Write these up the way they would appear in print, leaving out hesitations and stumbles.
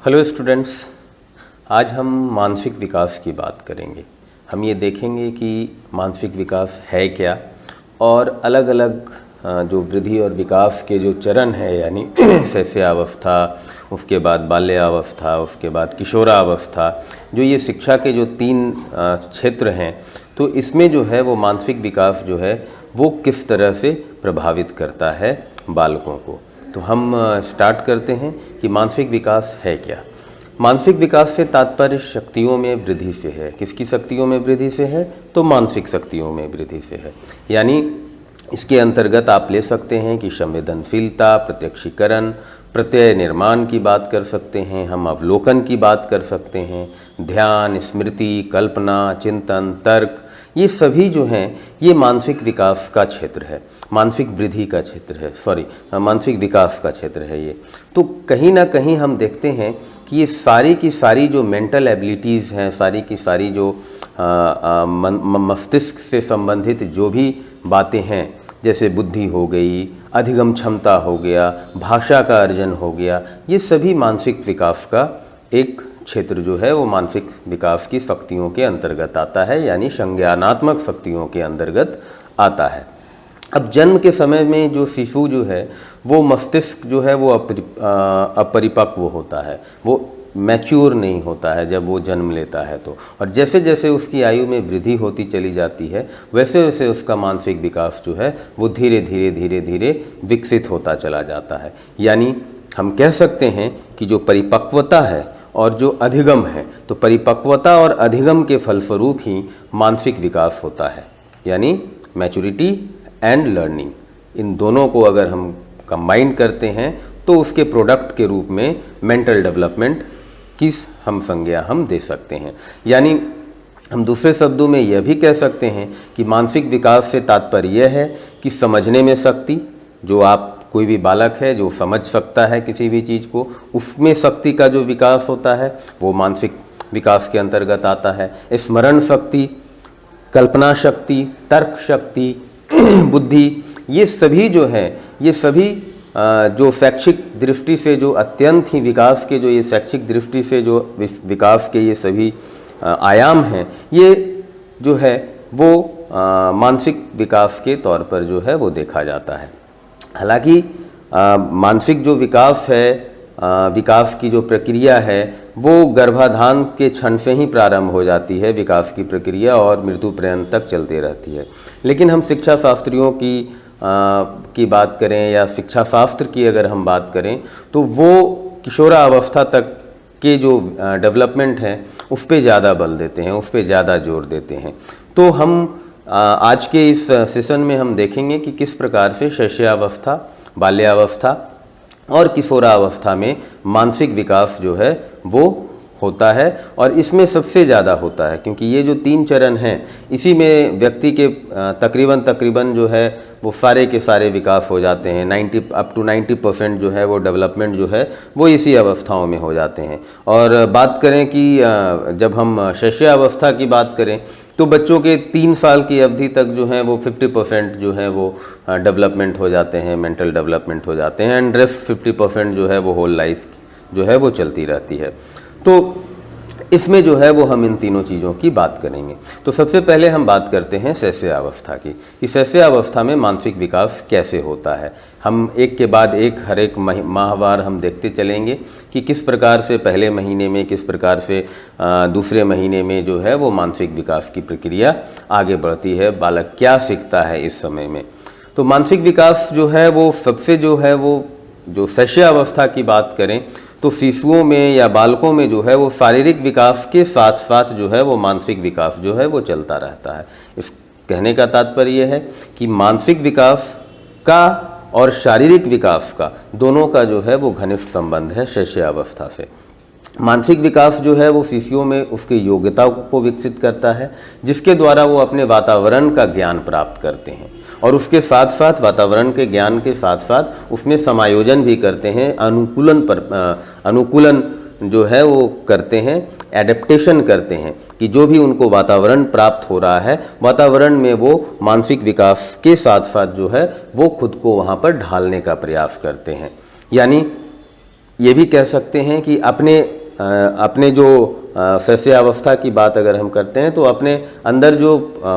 Hello students, आज हम मानसिक विकास की बात करेंगे। हम ये देखेंगे कि मानसिक विकास है क्या और अलग अलग जो वृद्धि और विकास के जो चरण हैं, यानी शैशवावस्था, उसके बाद बाल्यावस्था, उसके बाद किशोरावस्था, जो ये शिक्षा के जो 3 क्षेत्र हैं, तो इसमें जो है वो मानसिक विकास जो है वो किस तरह से प्रभावित करता है बालकों को। तो हम स्टार्ट करते हैं कि मानसिक विकास है क्या। मानसिक विकास से तात्पर्य शक्तियों में वृद्धि से है। किसकी शक्तियों में वृद्धि से है? तो मानसिक शक्तियों में वृद्धि से है। यानी इसके अंतर्गत आप ले सकते हैं कि संवेदनशीलता, प्रत्यक्षीकरण, प्रत्यय निर्माण की बात कर सकते हैं, हम अवलोकन की बात कर सकते हैं, ध्यान, स्मृति, कल्पना, चिंतन, तर्क, ये सभी जो हैं ये मानसिक विकास का क्षेत्र है, मानसिक वृद्धि का क्षेत्र है, मानसिक विकास का क्षेत्र है ये। तो कहीं ना कहीं हम देखते हैं कि ये सारी की सारी जो मेंटल एबिलिटीज़ हैं, सारी की सारी जो मस्तिष्क से संबंधित जो भी बातें हैं, जैसे बुद्धि हो गई, अधिगम क्षमता हो गया, भाषा का अर्जन हो गया, ये सभी मानसिक विकास का एक क्षेत्र जो है वो मानसिक विकास की शक्तियों के अंतर्गत आता है, यानी संज्ञानात्मक शक्तियों के अंतर्गत आता है। अब जन्म के समय में जो शिशु जो है वो मस्तिष्क जो है वो अपरिपक्व होता है, वो मैच्योर नहीं होता है जब वो जन्म लेता है तो, और जैसे जैसे उसकी आयु में वृद्धि होती चली जाती है वैसे वैसे उसका मानसिक विकास जो है वो धीरे धीरे धीरे धीरे विकसित होता चला जाता है। यानी हम कह सकते हैं कि जो परिपक्वता है और जो अधिगम है, तो परिपक्वता और अधिगम के फलस्वरूप ही मानसिक विकास होता है, यानी मैच्योरिटी एंड लर्निंग, इन दोनों को अगर हम कंबाइन करते हैं तो उसके प्रोडक्ट के रूप में मेंटल डेवलपमेंट की हम संज्ञा हम दे सकते हैं। यानी हम दूसरे शब्दों में यह भी कह सकते हैं कि मानसिक विकास से तात्पर्य यह है कि समझने में शक्ति, जो आप कोई भी बालक है जो समझ सकता है किसी भी चीज़ को, उसमें शक्ति का जो विकास होता है वो मानसिक विकास के अंतर्गत आता है। स्मरण शक्ति, कल्पना शक्ति, तर्क शक्ति, बुद्धि, ये सभी जो है ये सभी जो शैक्षिक दृष्टि से जो अत्यंत ही विकास के जो ये शैक्षिक दृष्टि से जो विकास के ये सभी आयाम हैं, ये जो है वो मानसिक विकास के तौर पर जो है वो देखा जाता है। हालांकि मानसिक जो विकास है, विकास की जो प्रक्रिया है वो गर्भाधान के क्षण से ही प्रारंभ हो जाती है विकास की प्रक्रिया, और मृत्यु पर्यंत तक चलती रहती है। लेकिन हम शिक्षा शास्त्रियों की बात करें या शिक्षा शास्त्र की अगर हम बात करें तो वो किशोरावस्था तक के जो डेवलपमेंट है उस पर ज़्यादा बल देते हैं, उस पर ज़्यादा जोर देते हैं। तो हम आज के इस सेशन में हम देखेंगे कि किस प्रकार से शैशवावस्था, बाल्यावस्था और किशोरावस्था में मानसिक विकास जो है वो होता है, और इसमें सबसे ज़्यादा होता है क्योंकि ये जो 3 चरण हैं इसी में व्यक्ति के तकरीबन जो है वो सारे के सारे विकास हो जाते हैं। 90% जो है वो डेवलपमेंट जो है वो इसी अवस्थाओं में हो जाते हैं। और बात करें कि जब हम शैशवावस्था की बात करें तो बच्चों के 3 साल की अवधि तक जो है वो 50% जो है वो डेवलपमेंट हो जाते हैं, मेंटल डेवलपमेंट हो जाते हैं, एंड रेस्ट 50% जो है वो होल लाइफ जो है वो चलती रहती है। तो इसमें जो है वो हम इन तीनों चीज़ों की बात करेंगे। तो सबसे पहले हम बात करते हैं शैशवावस्था की, कि शैशवावस्था में मानसिक विकास कैसे होता है। हम एक के बाद एक हर एक माहवार हम देखते चलेंगे कि किस प्रकार से पहले महीने में, किस प्रकार से दूसरे महीने में जो है वो मानसिक विकास की प्रक्रिया आगे बढ़ती है, बालक क्या सीखता है इस समय में। तो मानसिक विकास जो है वो सबसे जो है वो जो शैशवावस्था की बात करें तो शिशुओं में या बालकों में जो है वो शारीरिक विकास के साथ साथ जो है वो मानसिक विकास जो है वो चलता रहता है। इस कहने का तात्पर्य यह है कि मानसिक विकास का और शारीरिक विकास का दोनों का जो है वो घनिष्ठ संबंध है शैशवावस्था से। मानसिक विकास जो है वो शिशुओं में उसकी योग्यता को विकसित करता है, जिसके द्वारा वो अपने वातावरण का ज्ञान प्राप्त करते हैं, और उसके साथ साथ वातावरण के ज्ञान के साथ साथ उसमें समायोजन भी करते हैं, अनुकूलन जो है वो करते हैं, एडेप्टेशन करते हैं कि जो भी उनको वातावरण प्राप्त हो रहा है वातावरण में वो मानसिक विकास के साथ साथ जो है वो खुद को वहाँ पर ढालने का प्रयास करते हैं। यानी ये भी कह सकते हैं कि अपने जो शैशवावस्था की बात अगर हम करते हैं तो अपने अंदर जो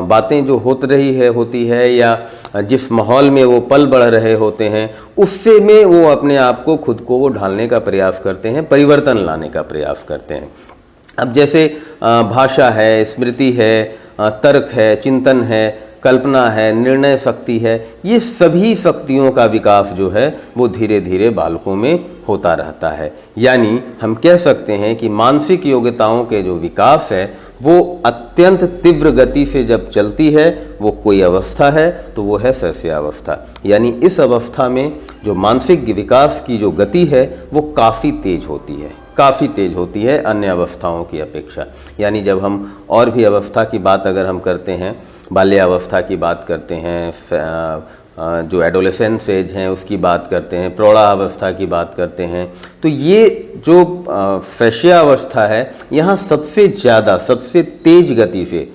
बातें जो होती है या जिस माहौल में वो पल बढ़ रहे होते हैं, उससे में वो अपने आप को खुद को वो ढालने का प्रयास करते हैं, परिवर्तन लाने का प्रयास करते हैं। अब जैसे भाषा है, स्मृति है, तर्क है, चिंतन है, कल्पना है, निर्णय शक्ति है, ये सभी शक्तियों का विकास जो है वो धीरे धीरे बालकों में होता रहता है। यानी हम कह सकते हैं कि मानसिक योग्यताओं के जो विकास है वो अत्यंत तीव्र गति से जब चलती है, वो कोई अवस्था है तो वो है शैशवावस्था। यानी इस अवस्था में जो मानसिक विकास की जो गति है वो काफ़ी तेज होती है अन्य अवस्थाओं की अपेक्षा। यानी जब हम और भी अवस्था की बात अगर हम करते हैं, बाल्यावस्था की बात करते हैं, जो एडोलेसेंस एज हैं उसकी बात करते हैं, प्रौढ़ावस्था की बात करते हैं, तो ये जो शैशवावस्था है यहाँ सबसे ज़्यादा सबसे तेज गति से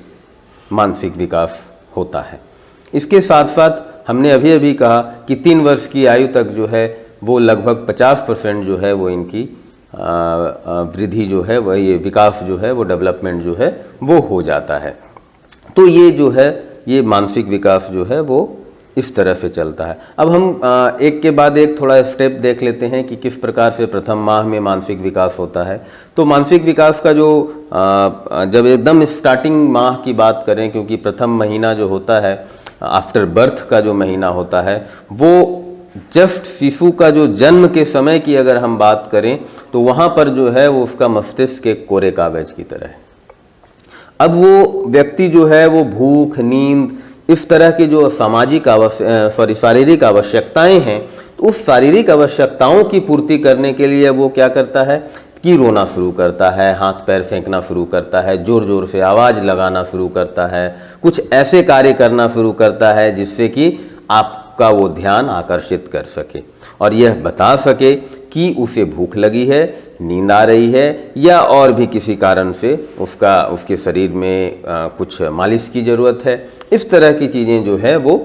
मानसिक विकास होता है। इसके साथ साथ हमने अभी कहा कि 3 वर्ष की आयु तक जो है वो लगभग 50% जो है वो इनकी वृद्धि जो है वह ये विकास जो है वो डेवलपमेंट जो है वो हो जाता है। तो ये जो है ये मानसिक विकास जो है वो इस तरह से चलता है। अब हम एक के बाद एक थोड़ा स्टेप देख लेते हैं कि किस प्रकार से प्रथम माह में मानसिक विकास होता है। तो मानसिक विकास का जो जब एकदम स्टार्टिंग माह की बात करें, क्योंकि प्रथम महीना जो होता है आफ्टर बर्थ का जो महीना होता है वो जस्ट शिशु का जो जन्म के समय की अगर हम बात करें तो वहाँ पर जो है वो उसका मस्तिष्क एक कोरे कागज की तरह है। अब वो व्यक्ति जो है वो भूख, नींद, इस तरह की जो शारीरिक आवश्यकताएं हैं, तो उस शारीरिक आवश्यकताओं की पूर्ति करने के लिए वो क्या करता है कि रोना शुरू करता है, हाथ पैर फेंकना शुरू करता है, जोर जोर से आवाज़ लगाना शुरू करता है, कुछ ऐसे कार्य करना शुरू करता है जिससे कि आपका वो ध्यान आकर्षित कर सके और यह बता सके कि उसे भूख लगी है, नींद आ रही है या और भी किसी कारण से उसके शरीर में कुछ मालिश की ज़रूरत है। इस तरह की चीज़ें जो है वो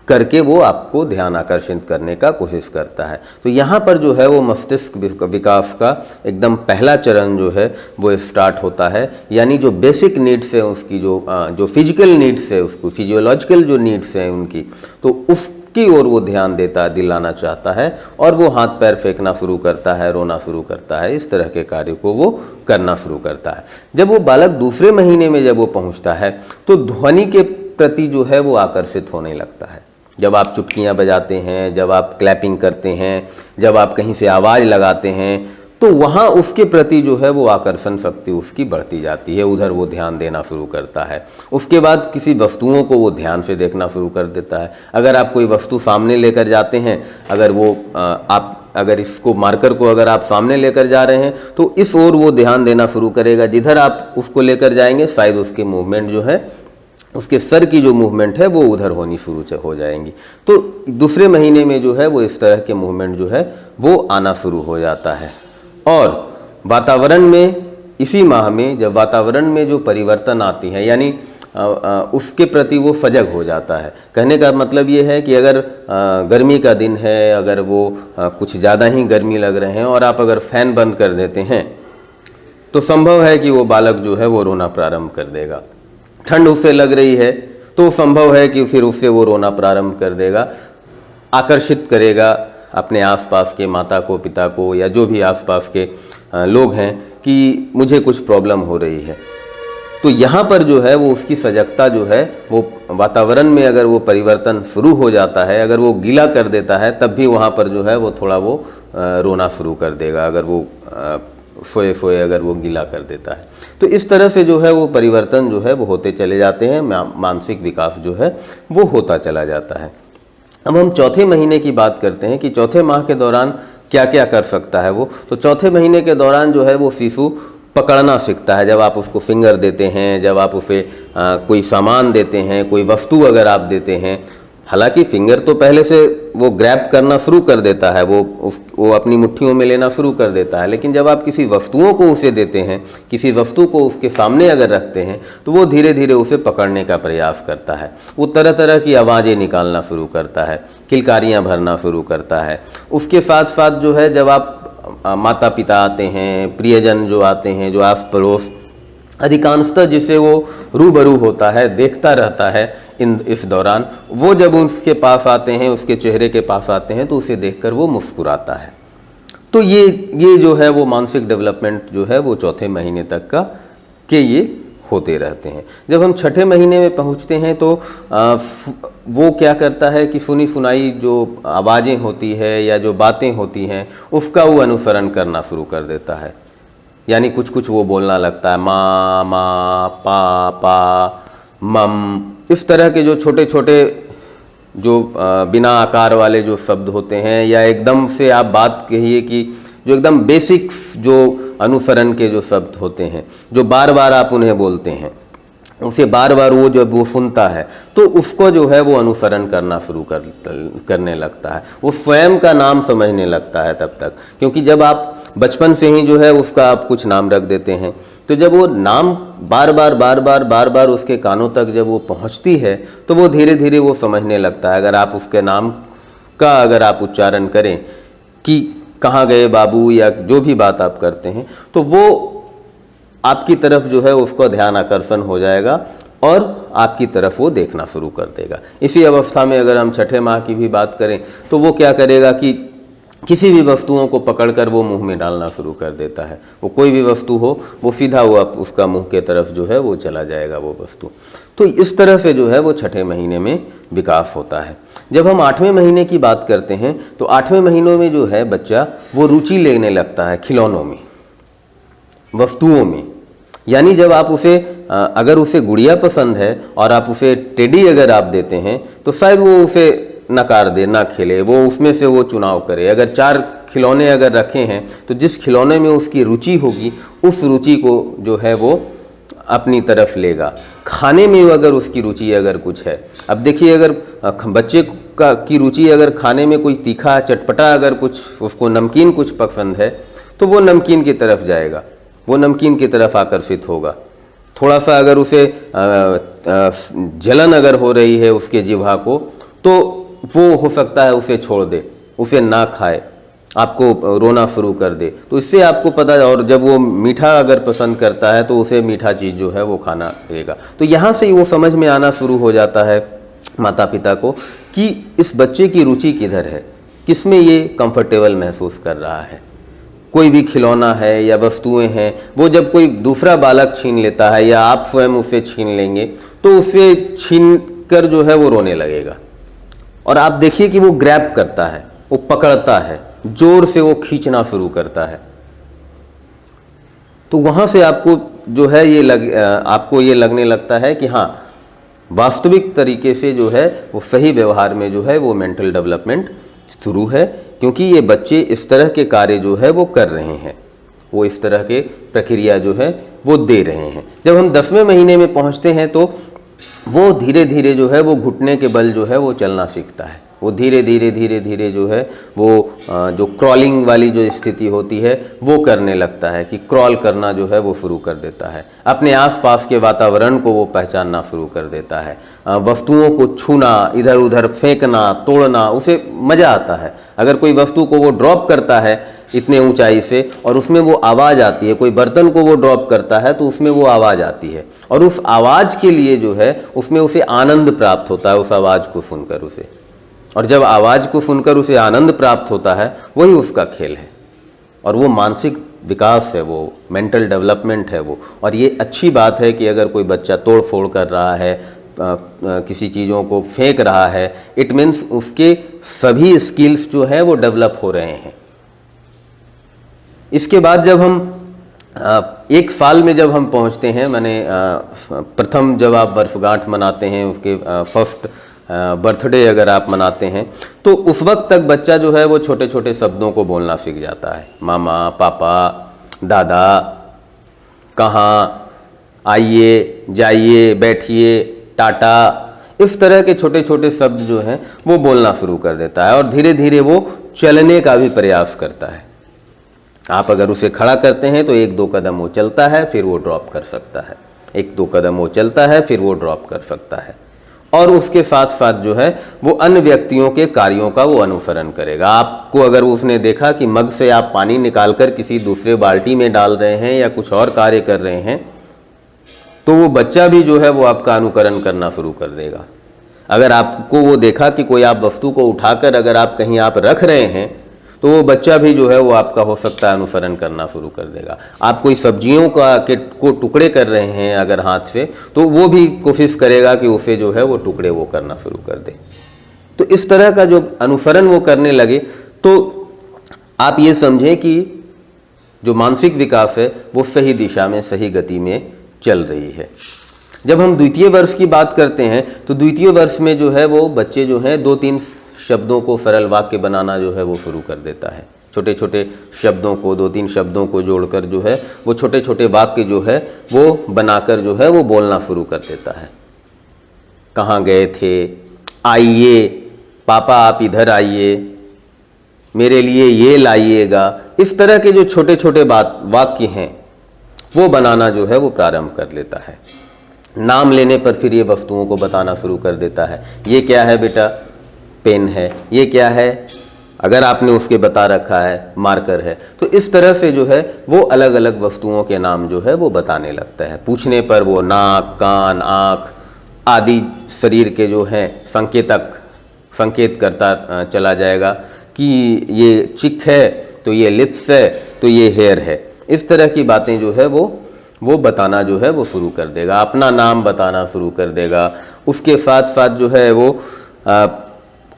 करके वो आपको ध्यान आकर्षित करने का कोशिश करता है। तो यहाँ पर जो है वो मस्तिष्क विकास का एकदम पहला चरण जो है वो स्टार्ट होता है। यानी जो बेसिक नीड्स है उसकी, जो फिजिकल नीड्स है उसको, फिजियोलॉजिकल जो नीड्स हैं उनकी, तो उसकी ओर वो ध्यान दिलाना चाहता है और वो हाथ पैर फेंकना शुरू करता है, रोना शुरू करता है, इस तरह के कार्य को वो करना शुरू करता है। जब वो बालक दूसरे महीने में जब वो पहुँचता है तो ध्वनि के प्रति जो है वो आकर्षित होने लगता है। जब आप चुटकियाँ बजाते हैं, जब आप क्लैपिंग करते हैं, जब आप कहीं से आवाज़ लगाते हैं, तो वहाँ उसके प्रति जो है वो आकर्षण शक्ति उसकी बढ़ती जाती है, उधर वो ध्यान देना शुरू करता है। उसके बाद किसी वस्तुओं को वो ध्यान से देखना शुरू कर देता है। अगर आप कोई वस्तु सामने लेकर जाते हैं, अगर इसको मार्कर को अगर आप सामने लेकर जा रहे हैं तो इस ओर वो ध्यान देना शुरू करेगा, जिधर आप उसको लेकर जाएंगे शायद उसके मूवमेंट जो है, उसके सर की जो मूवमेंट है वो उधर होनी शुरू हो जाएंगी। तो दूसरे महीने में जो है वो इस तरह के मूवमेंट जो है वो आना शुरू हो जाता है। और वातावरण में, इसी माह में जब वातावरण में जो परिवर्तन आती है, यानी उसके प्रति वो सजग हो जाता है। कहने का मतलब ये है कि अगर गर्मी का दिन है, अगर वो कुछ ज़्यादा ही गर्मी लग रहे हैं और आप अगर फैन बंद कर देते हैं तो संभव है कि वो बालक जो है वो रोना प्रारंभ कर देगा। ठंड उसे लग रही है तो संभव है कि फिर उससे वो रोना प्रारंभ कर देगा, आकर्षित करेगा अपने आसपास के माता को, पिता को या जो भी आसपास के लोग हैं कि मुझे कुछ प्रॉब्लम हो रही है। तो यहाँ पर जो है वो उसकी सजगता जो है वो वातावरण में अगर वो परिवर्तन शुरू हो जाता है, अगर वो गीला कर देता है, तब भी वहाँ पर जो है वो थोड़ा वो रोना शुरू कर देगा, अगर वो सोए अगर वो गीला कर देता है। तो इस तरह से जो है वो परिवर्तन जो है वो होते चले जाते हैं, मानसिक विकास जो है वो होता चला जाता है। अब हम चौथे महीने की बात करते हैं कि चौथे माह के दौरान क्या क्या कर सकता है वो। तो चौथे महीने के दौरान जो है वो शिशु पकड़ना सीखता है। जब आप उसको फिंगर देते हैं, जब आप उसे कोई सामान देते हैं, कोई वस्तु अगर आप देते हैं, हालांकि फिंगर तो पहले से वो ग्रैब करना शुरू कर देता है, वो अपनी मुट्ठियों में लेना शुरू कर देता है, लेकिन जब आप किसी वस्तुओं को उसे देते हैं, किसी वस्तु को उसके सामने अगर रखते हैं, तो वो धीरे धीरे उसे पकड़ने का प्रयास करता है। वो तरह तरह की आवाज़ें निकालना शुरू करता है, किलकारियाँ भरना शुरू करता है। उसके साथ साथ जो है जब आप माता पिता आते हैं, प्रियजन जो आते हैं, जो आस पड़ोस, अधिकांशतः जिसे वो रूबरू होता है, देखता रहता है इस दौरान, वो जब उसके पास आते हैं, उसके चेहरे के पास आते हैं, तो उसे देखकर वो मुस्कुराता है। तो ये जो है वो मानसिक डेवलपमेंट जो है वो चौथे महीने तक का के ये होते रहते हैं। जब हम छठे महीने में पहुंचते हैं तो वो क्या करता है कि सुनी सुनाई जो आवाज़ें होती है या जो बातें होती हैं उसका वो अनुसरण करना शुरू कर देता है। यानी कुछ कुछ वो बोलना लगता है, माँ माँ, पा पा, मम, इस तरह के जो छोटे छोटे जो बिना आकार वाले जो शब्द होते हैं, या एकदम से आप बात कहिए कि जो एकदम बेसिक्स जो अनुसरण के जो शब्द होते हैं, जो बार बार आप उन्हें बोलते हैं, उसे बार बार वो जब वो सुनता है तो उसको जो है वो अनुसरण करना शुरू करने लगता है। वो स्वयं का नाम समझने लगता है तब तक, क्योंकि जब आप बचपन से ही जो है उसका आप कुछ नाम रख देते हैं, तो जब वो नाम बार बार उसके कानों तक जब वो पहुंचती है तो वो धीरे धीरे वो समझने लगता है। अगर आप उसके नाम का अगर आप उच्चारण करें कि कहाँ गए बाबू या जो भी बात आप करते हैं, तो वो आपकी तरफ जो है उसका ध्यान आकर्षण हो जाएगा और आपकी तरफ वो देखना शुरू कर देगा। इसी अवस्था में अगर हम छठे माह की भी बात करें तो वो क्या करेगा कि किसी भी वस्तुओं को पकड़कर वो मुंह में डालना शुरू कर देता है। वो कोई भी वस्तु हो वो सीधा हुआ उसका मुंह के तरफ जो है वो चला जाएगा वो वस्तु। तो इस तरह से जो है वो छठे महीने में विकास होता है। जब हम 8वें महीने की बात करते हैं तो 8वें महीनों में जो है बच्चा वो रुचि लेने लगता है खिलौनों में, वस्तुओं में। यानी जब आप उसे अगर उसे गुड़िया पसंद है और आप उसे टेडी अगर आप देते हैं तो शायद वो उसे नकार दे, ना खेले, वो उसमें से वो चुनाव करे। अगर 4 खिलौने अगर रखे हैं तो जिस खिलौने में उसकी रुचि होगी उस रुचि को जो है वो अपनी तरफ लेगा। खाने में अगर उसकी रुचि अगर कुछ है, अब देखिए अगर बच्चे की रुचि अगर खाने में कोई तीखा चटपटा अगर कुछ उसको नमकीन कुछ पसंद है तो वो नमकीन की तरफ जाएगा, वो नमकीन की तरफ आकर्षित होगा। थोड़ा सा अगर उसे जलन अगर हो रही है उसके जिह्वा को तो वो हो सकता है उसे छोड़ दे, उसे ना खाए, आपको रोना शुरू कर दे। तो इससे आपको पता, और जब वो मीठा अगर पसंद करता है तो उसे मीठा चीज़ जो है वो खाना देगा। तो यहाँ से ही वो समझ में आना शुरू हो जाता है माता पिता को कि इस बच्चे की रुचि किधर है, किसमें ये कंफर्टेबल महसूस कर रहा है। कोई भी खिलौना है या वस्तुएं हैं, वो जब कोई दूसरा बालक छीन लेता है या आप स्वयं उसे छीन लेंगे तो उसे छीन कर जो है वो रोने लगेगा। और आप देखिए कि वो ग्रैब करता है, वो पकड़ता है, जोर से वो खींचना शुरू करता है। तो वहां से आपको जो है आपको ये लगने लगता है कि हाँ, वास्तविक तरीके से जो है वो सही व्यवहार में जो है वो मेंटल डेवलपमेंट शुरू है, क्योंकि ये बच्चे इस तरह के कार्य जो है वो कर रहे हैं, वो इस तरह के प्रक्रिया जो है वो दे रहे हैं। जब हम 10वें महीने में पहुंचते हैं तो वो धीरे धीरे जो है वो घुटने के बल जो है वो चलना सीखता है। वो धीरे धीरे जो है वो जो क्रॉलिंग वाली जो स्थिति होती है वो करने लगता है कि क्रॉल करना जो है वो शुरू कर देता है। अपने आसपास के वातावरण को वो पहचानना शुरू कर देता है। वस्तुओं को छूना, इधर उधर फेंकना, तोड़ना, उसे मज़ा आता है। अगर कोई वस्तु को वो ड्रॉप करता है इतने ऊंचाई से और उसमें वो आवाज़ आती है, कोई बर्तन को वो ड्रॉप करता है तो उसमें वो आवाज़ आती है, और उस आवाज़ के लिए जो है उसमें उसे आनंद प्राप्त होता है, उस आवाज़ को सुनकर उसे। और जब आवाज़ को सुनकर उसे आनंद प्राप्त होता है वही उसका खेल है, और वो मानसिक विकास है, वो मेंटल डेवलपमेंट है वो। और ये अच्छी बात है कि अगर कोई बच्चा तोड़ फोड़ कर रहा है, किसी चीज़ों को फेंक रहा है, इट मीन्स उसके सभी स्किल्स जो हैं वो डेवलप हो रहे हैं। इसके बाद जब हम 1 साल में जब हम पहुंचते हैं, मैंने प्रथम जब आप वर्षगांठ मनाते हैं, उसके फर्स्ट बर्थडे अगर आप मनाते हैं, तो उस वक्त तक बच्चा जो है वो छोटे छोटे शब्दों को बोलना सीख जाता है। मामा, पापा, दादा, कहाँ, आइए, जाइए, बैठिए, टाटा, इस तरह के छोटे छोटे शब्द जो हैं वो बोलना शुरू कर देता है। और धीरे धीरे वो चलने का भी प्रयास करता है। आप अगर उसे खड़ा करते हैं तो 1-2 कदम वो चलता है, फिर वो ड्रॉप कर सकता है। 1-2 कदम वो चलता है, फिर वो ड्रॉप कर सकता है। और उसके साथ साथ जो है वो अन्य व्यक्तियों के कार्यों का वो अनुसरण करेगा। आपको अगर उसने देखा कि मग से आप पानी निकालकर किसी दूसरे बाल्टी में डाल रहे हैं या कुछ और कार्य कर रहे हैं, तो वो बच्चा भी जो है वो आपका अनुकरण करना शुरू कर देगा। अगर आपको वो देखा कि कोई आप वस्तु को उठाकर अगर आप कहीं आप रख रहे हैं, तो वो बच्चा भी जो है वो आपका हो सकता है अनुसरण करना शुरू कर देगा। आप कोई सब्जियों को टुकड़े कर रहे हैं अगर हाथ से, तो वो भी कोशिश करेगा कि उसे जो है वो टुकड़े वो करना शुरू कर दे। तो इस तरह का जो अनुसरण वो करने लगे, तो आप ये समझें कि जो मानसिक विकास है वो सही दिशा में, सही गति में चल रही है। जब हम द्वितीय वर्ष की बात करते हैं, तो द्वितीय वर्ष में जो है वो बच्चे जो हैं 2-3 शब्दों को सरल वाक्य बनाना जो है वो शुरू कर देता है। छोटे छोटे शब्दों को, 2-3 शब्दों को जोड़कर जो है वो छोटे छोटे वाक्य जो है वो बनाकर जो है वो बोलना शुरू कर देता है। कहाँ गए थे, आइए, पापा आप इधर आइए, मेरे लिए ये लाइएगा। इस तरह के जो छोटे छोटे वाक्य हैं वो बनाना जो है वो प्रारंभ कर लेता है। नाम लेने पर फिर ये वस्तुओं को बताना शुरू कर देता है। ये क्या है बेटा, पेन है। ये क्या है, अगर आपने उसके बता रखा है, मार्कर है। तो इस तरह से जो है वो अलग अलग वस्तुओं के नाम जो है वो बताने लगता है। पूछने पर वो नाक, कान, आँख आदि शरीर के जो हैं संकेत करता चला जाएगा कि ये चिक है, तो ये लिप्स है, तो ये हेयर है। इस तरह की बातें जो है वो बताना जो है वो शुरू कर देगा। अपना नाम बताना शुरू कर देगा। उसके साथ साथ जो है वो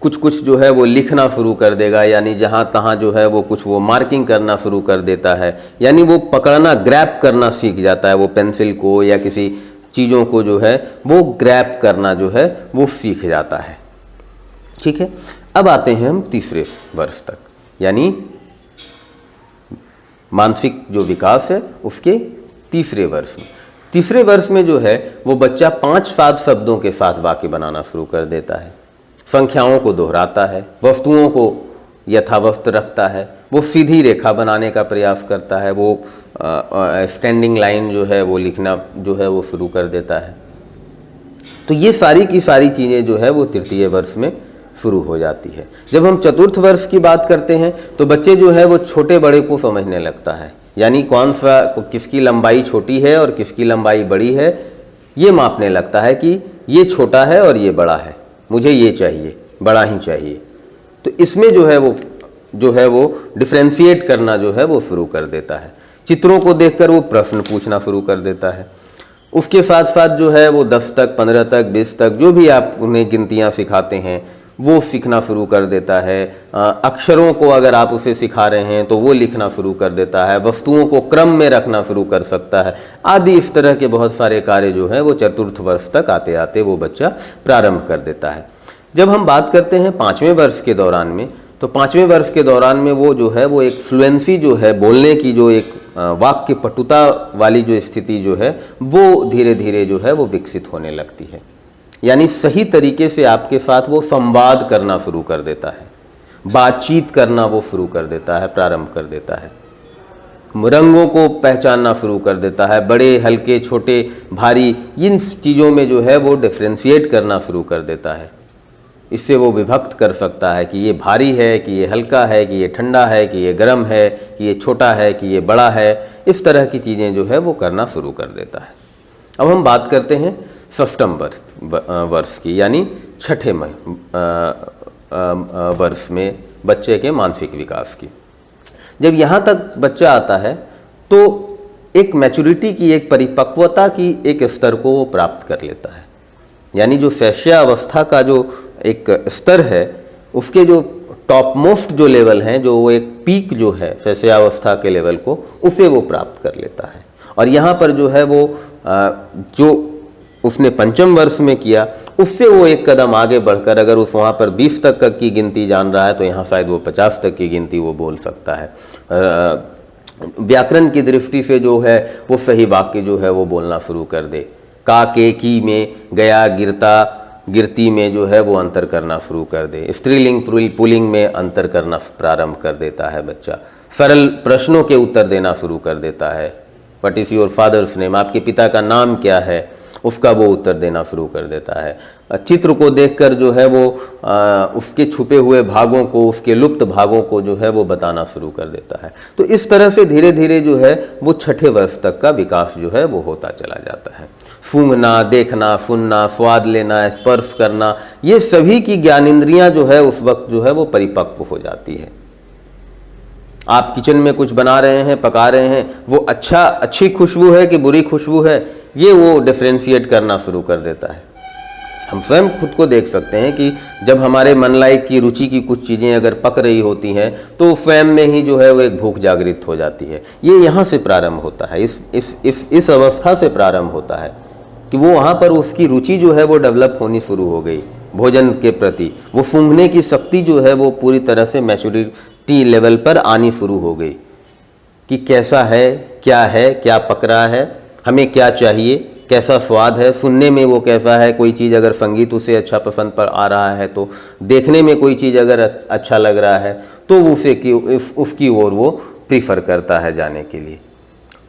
कुछ कुछ जो है वो लिखना शुरू कर देगा, यानी जहाँ तहाँ जो है वो कुछ वो मार्किंग करना शुरू कर देता है। यानी वो पकड़ना, ग्रैब करना सीख जाता है। वो पेंसिल को या किसी चीज़ों को जो है वो ग्रैब करना जो है वो सीख जाता है। ठीक है, अब आते हैं हम तीसरे वर्ष तक, यानी मानसिक जो विकास है उसके तीसरे वर्ष में। तीसरे वर्ष में जो है वो बच्चा 5-7 शब्दों के साथ वाक्य बनाना शुरू कर देता है। संख्याओं को दोहराता है, वस्तुओं को यथावत रखता है, वो सीधी रेखा बनाने का प्रयास करता है, वो स्टैंडिंग लाइन जो है वो लिखना जो है वो शुरू कर देता है। तो ये सारी की सारी चीज़ें जो है वो तृतीय वर्ष में शुरू हो जाती है। जब हम चतुर्थ वर्ष की बात करते हैं, तो बच्चे जो है वो छोटे बड़े को समझने लगता है, यानी कौन सा, किसकी लंबाई छोटी है और किसकी लंबाई बड़ी है, ये मापने लगता है कि ये छोटा है और ये बड़ा है, मुझे ये चाहिए, बड़ा ही चाहिए। तो इसमें जो है वो डिफ्रेंशिएट करना जो है वो शुरू कर देता है। चित्रों को देखकर वो प्रश्न पूछना शुरू कर देता है। उसके साथ साथ जो है वो 10 तक, 15 तक, 20 तक जो भी आप उन्हें गिनतियाँ सिखाते हैं वो सीखना शुरू कर देता है। अक्षरों को अगर आप उसे सिखा रहे हैं तो वो लिखना शुरू कर देता है। वस्तुओं को क्रम में रखना शुरू कर सकता है आदि। इस तरह के बहुत सारे कार्य जो है वो चतुर्थ वर्ष तक आते आते वो बच्चा प्रारंभ कर देता है। जब हम बात करते हैं 5वें वर्ष के दौरान में, तो 5वें वर्ष के दौरान में वो जो है वो एक फ्लुएंसी जो है, बोलने की जो एक वाक्य पटुता वाली जो स्थिति जो है वो धीरे धीरे जो है वो विकसित होने लगती है। यानी सही तरीके से आपके साथ वो संवाद करना शुरू कर देता है, बातचीत करना वो शुरू कर देता है, प्रारंभ कर देता है। रंगों को पहचानना शुरू कर देता है, बड़े, हल्के, छोटे, भारी, इन चीज़ों में जो है वो डिफ्रेंशिएट करना शुरू कर देता है। इससे वो विभक्त कर सकता है कि ये भारी है, कि ये हल्का है, कि ये ठंडा है, कि ये गर्म है, कि ये छोटा है, कि ये बड़ा है। इस तरह की चीज़ें जो है वो करना शुरू कर देता है। अब हम बात करते हैं षष्ठम वर्ष की, यानी छठे वर्ष में बच्चे के मानसिक विकास की। जब यहाँ तक बच्चा आता है तो एक मैच्योरिटी की, एक परिपक्वता की एक स्तर को वो प्राप्त कर लेता है। यानी जो शैशवावस्था का जो एक स्तर है, उसके जो टॉप मोस्ट जो लेवल हैं, जो वो एक पीक जो है शैशवावस्था के लेवल को, उसे वो प्राप्त कर लेता है। और यहाँ पर जो है वो जो उसने पंचम वर्ष में किया, उससे वो एक कदम आगे बढ़कर अगर उस वहाँ पर 20 तक की गिनती जान रहा है, तो यहाँ शायद वो 50 तक की गिनती वो बोल सकता है। व्याकरण की दृष्टि से जो है वो सही वाक्य जो है वो बोलना शुरू कर दे। का, के, की में, गया, गिरता, गिरती में जो है वो अंतर करना शुरू कर दे। स्त्रीलिंग पुल्लिंग में अंतर करना प्रारंभ कर देता है बच्चा। सरल प्रश्नों के उत्तर देना शुरू कर देता है। What is your father's name, आपके पिता का नाम क्या है। उसका वो उत्तर देना शुरू कर देता है। चित्र को देखकर जो है वो उसके छुपे हुए भागों को, उसके लुप्त भागों को जो है वो बताना शुरू कर देता है। तो इस तरह से धीरे धीरे जो है वो छठे वर्ष तक का विकास जो है वो होता चला जाता है। सूंघना, देखना, सुनना, स्वाद लेना, स्पर्श करना, ये सभी की ज्ञानेंद्रियां जो है उस वक्त जो है वो परिपक्व हो जाती है। आप किचन में कुछ बना रहे हैं, पका रहे हैं, वो अच्छी खुशबू है कि बुरी खुशबू है, ये वो डिफरेंशिएट करना शुरू कर देता है। हम स्वयं खुद को देख सकते हैं कि जब हमारे मन लायक की, रुचि की कुछ चीज़ें अगर पक रही होती हैं तो स्वयं में ही जो है वो एक भूख जागृत हो जाती है। ये यहाँ से प्रारंभ होता है, इस अवस्था से प्रारंभ होता है कि वो वहाँ पर उसकी रुचि जो है वो डेवलप होनी शुरू हो गई भोजन के प्रति। वो सूंघने की शक्ति जो है वो पूरी तरह से मैच्योरिटी लेवल पर आनी शुरू हो गई कि कैसा है, क्या पक रहा है, हमें क्या चाहिए, कैसा स्वाद है, सुनने में वो कैसा है, कोई चीज़ अगर संगीत उसे अच्छा पसंद पर आ रहा है तो, देखने में कोई चीज़ अगर अच्छा लग रहा है तो उसकी ओर वो प्रीफर करता है जाने के लिए।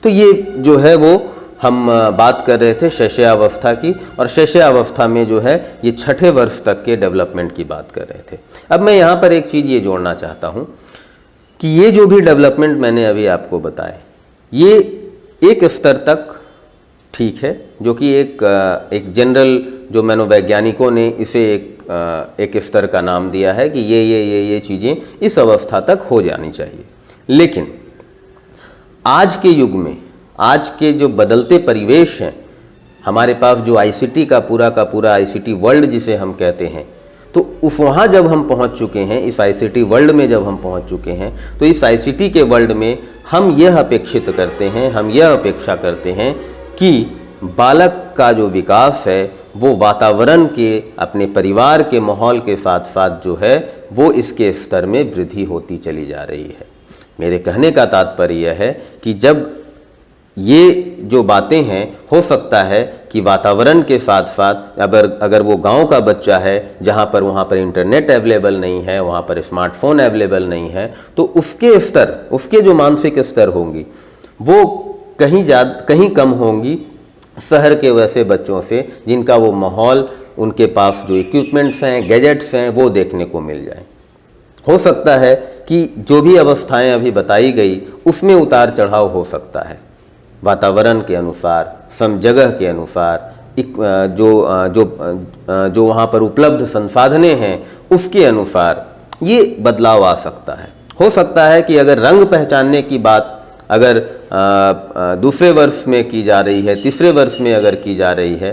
तो ये जो है वो हम बात कर रहे थे शैशवावस्था की, और शैशवावस्था में जो है ये छठे वर्ष तक के डेवलपमेंट की बात कर रहे थे। अब मैं यहाँ पर एक चीज़ ये जोड़ना चाहता हूँ कि ये जो भी डेवलपमेंट मैंने अभी आपको बताए, ये एक स्तर तक ठीक है, जो कि एक जनरल, जो मनोवैज्ञानिकों ने इसे एक स्तर का नाम दिया है कि ये चीज़ें इस अवस्था तक हो जानी चाहिए। लेकिन आज के युग में, आज के जो बदलते परिवेश हैं, हमारे पास जो आईसीटी का पूरा आईसीटी वर्ल्ड जिसे हम कहते हैं, तो वहाँ जब हम पहुँच चुके हैं, इस आईसीटी वर्ल्ड में जब हम पहुँच चुके हैं, तो इस आईसीटी के वर्ल्ड में हम यह अपेक्षित करते हैं, हम यह अपेक्षा करते हैं कि बालक का जो विकास है वो वातावरण के, अपने परिवार के माहौल के साथ साथ जो है वो इसके स्तर में वृद्धि होती चली जा रही है। मेरे कहने का तात्पर्य यह है कि जब ये जो बातें हैं, हो सकता है कि वातावरण के साथ साथ अगर वो गांव का बच्चा है जहां पर वहां पर इंटरनेट अवेलेबल नहीं है, वहां पर स्मार्टफोन अवेलेबल नहीं है, तो उसके स्तर, उसके जो मानसिक स्तर होंगी वो कहीं कम होंगी शहर के वैसे बच्चों से जिनका वो माहौल, उनके पास जो इक्विपमेंट्स हैं, गैजेट्स हैं, वो देखने को मिल जाए। हो सकता है कि जो भी अवस्थाएं अभी बताई गई उसमें उतार चढ़ाव हो सकता है, वातावरण के अनुसार, जगह के अनुसार, जो वहाँ पर उपलब्ध संसाधने हैं उसके अनुसार ये बदलाव आ सकता है। हो सकता है कि अगर रंग पहचानने की बात अगर दूसरे वर्ष में की जा रही है, तीसरे वर्ष में अगर की जा रही है,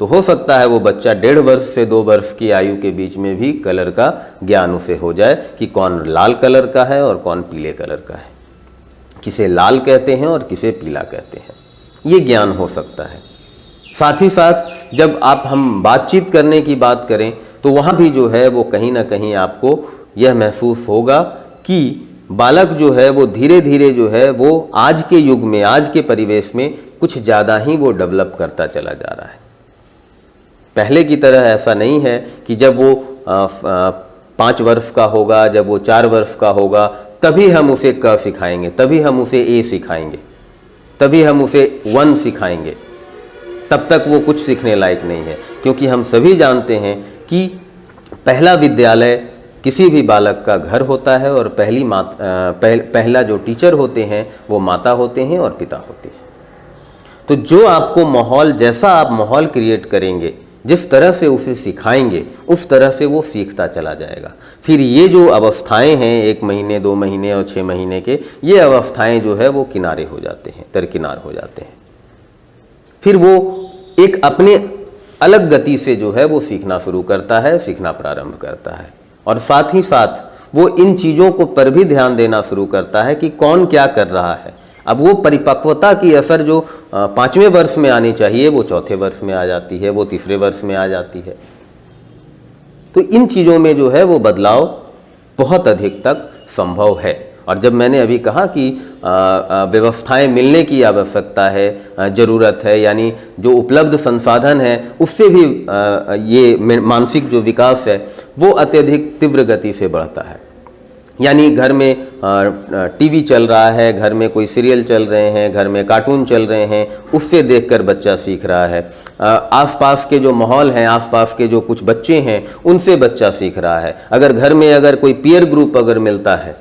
तो हो सकता है वो बच्चा 1.5 वर्ष से 2 वर्ष की आयु के बीच में भी कलर का ज्ञान उसे हो जाए कि कौन लाल कलर का है और कौन पीले कलर का है, किसे लाल कहते हैं और किसे पीला कहते हैं, ये ज्ञान हो सकता है। साथ ही साथ जब हम बातचीत करने की बात करें तो वहाँ भी जो है वो कहीं ना कहीं आपको यह महसूस होगा कि बालक जो है वो धीरे धीरे जो है वो आज के युग में, आज के परिवेश में कुछ ज़्यादा ही वो डेवलप करता चला जा रहा है। पहले की तरह ऐसा नहीं है कि जब वो 5 वर्ष का होगा, जब वो 4 वर्ष का होगा, तभी हम उसे क सिखाएंगे, तभी हम उसे ए सिखाएंगे, तभी हम उसे 1 सिखाएंगे। तब तक वो कुछ सीखने लायक नहीं है, क्योंकि हम सभी जानते हैं कि पहला विद्यालय किसी भी बालक का घर होता है और पहला जो टीचर होते हैं वो माता होते हैं और पिता होते हैं। तो जो आपको माहौल, जैसा आप माहौल क्रिएट करेंगे, जिस तरह से उसे सिखाएंगे, उस तरह से वो सीखता चला जाएगा। फिर ये जो अवस्थाएं हैं 1 महीने, 2 महीने और 6 महीने के, ये अवस्थाएं जो है वो किनारे हो जाते हैं, दरकिनार हो जाते हैं। फिर वो एक अपने अलग गति से जो है वो सीखना शुरू करता है, सीखना प्रारंभ करता है, और साथ ही साथ वो इन चीज़ों को पर भी ध्यान देना शुरू करता है कि कौन क्या कर रहा है। अब वो परिपक्वता की असर जो 5वें वर्ष में आनी चाहिए वो 4थे वर्ष में आ जाती है, वो 3रे वर्ष में आ जाती है। तो इन चीज़ों में जो है वो बदलाव बहुत अधिक तक संभव है। और जब मैंने अभी कहा कि व्यवस्थाएं मिलने की आवश्यकता है, ज़रूरत है, यानी जो उपलब्ध संसाधन है उससे भी ये मानसिक जो विकास है वो अत्यधिक तीव्र गति से बढ़ता है। यानी घर में टीवी चल रहा है, घर में कोई सीरियल चल रहे हैं, घर में कार्टून चल रहे हैं, उससे देखकर बच्चा सीख रहा है। आसपास के जो माहौल हैं, आसपास के जो कुछ बच्चे हैं, उनसे बच्चा सीख रहा है। अगर घर में अगर कोई पीयर ग्रुप अगर मिलता है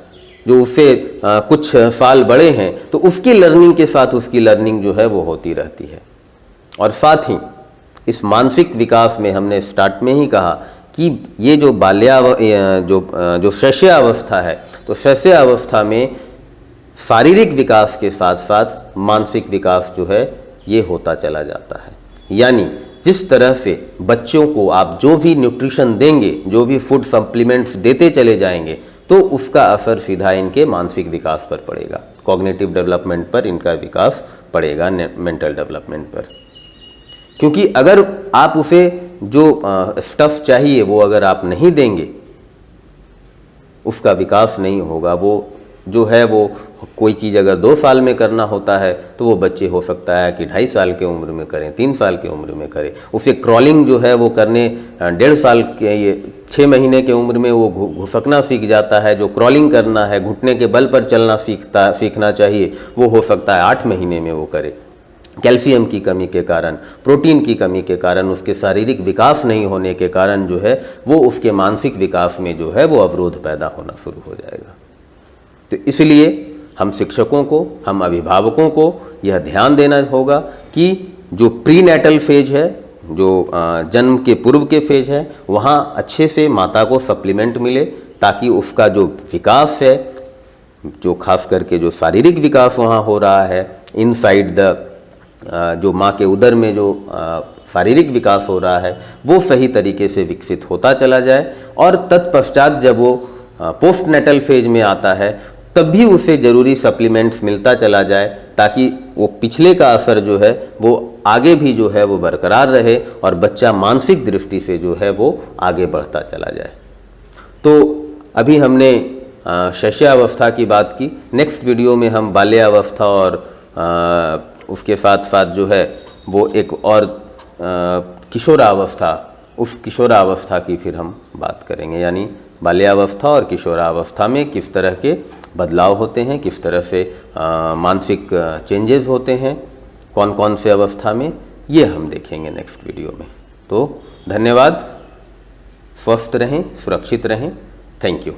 जो उससे कुछ साल बड़े हैं, तो उसकी लर्निंग के साथ उसकी लर्निंग जो है वो होती रहती है। और साथ ही इस मानसिक विकास में हमने स्टार्ट में ही कहा कि ये जो जो शैशवावस्था है, तो शैशवावस्था में शारीरिक विकास के साथ साथ मानसिक विकास जो है ये होता चला जाता है। यानी जिस तरह से बच्चों को आप जो भी न्यूट्रिशन देंगे, जो भी फूड सप्लीमेंट्स देते चले जाएंगे, तो उसका असर सीधा इनके मानसिक विकास पर पड़ेगा, कॉग्निटिव डेवलपमेंट पर इनका विकास पड़ेगा, मेंटल डेवलपमेंट पर। क्योंकि अगर आप उसे जो स्टफ चाहिए वो अगर आप नहीं देंगे, उसका विकास नहीं होगा। वो जो है वो कोई चीज़ अगर 2 साल में करना होता है, तो वो बच्चे हो सकता है कि 2.5 साल के उम्र में करें, 3 साल के उम्र में करें। उसे क्रॉलिंग जो है वो करने 1.5 साल के, ये 6 महीने के उम्र में वो घुसकना सीख जाता है। जो क्रॉलिंग करना है, घुटने के बल पर चलना सीखना चाहिए, वो हो सकता है 8 महीने में वो करे। कैल्शियम की कमी के कारण, प्रोटीन की कमी के कारण, उसके शारीरिक विकास नहीं होने के कारण जो है वो उसके मानसिक विकास में जो है वो अवरोध पैदा होना शुरू हो जाएगा। तो इसलिए हम शिक्षकों को, हम अभिभावकों को यह ध्यान देना होगा कि जो प्रीनेटल फेज है, जो जन्म के पूर्व के फेज है, वहाँ अच्छे से माता को सप्लीमेंट मिले, ताकि उसका जो विकास है, जो खास करके जो शारीरिक विकास वहाँ हो रहा है इनसाइड द जो माँ के उदर में जो शारीरिक विकास हो रहा है, वो सही तरीके से विकसित होता चला जाए। और तत्पश्चात जब वो पोस्टनेटल फेज में आता है, तब भी उसे जरूरी सप्लीमेंट्स मिलता चला जाए, ताकि वो पिछले का असर जो है वो आगे भी जो है वो बरकरार रहे और बच्चा मानसिक दृष्टि से जो है वो आगे बढ़ता चला जाए। तो अभी हमने शैशवावस्था की बात की। नेक्स्ट वीडियो में हम बाल्यावस्था और उसके साथ साथ जो है वो एक और किशोरावस्था, उस किशोरावस्था की फिर हम बात करेंगे। यानी बाल्यावस्था और किशोरावस्था में किस तरह के बदलाव होते हैं, किस तरह से मानसिक चेंजेस होते हैं, कौन कौन से अवस्था में, ये हम देखेंगे नेक्स्ट वीडियो में। तो धन्यवाद, स्वस्थ रहें, सुरक्षित रहें। Thank you.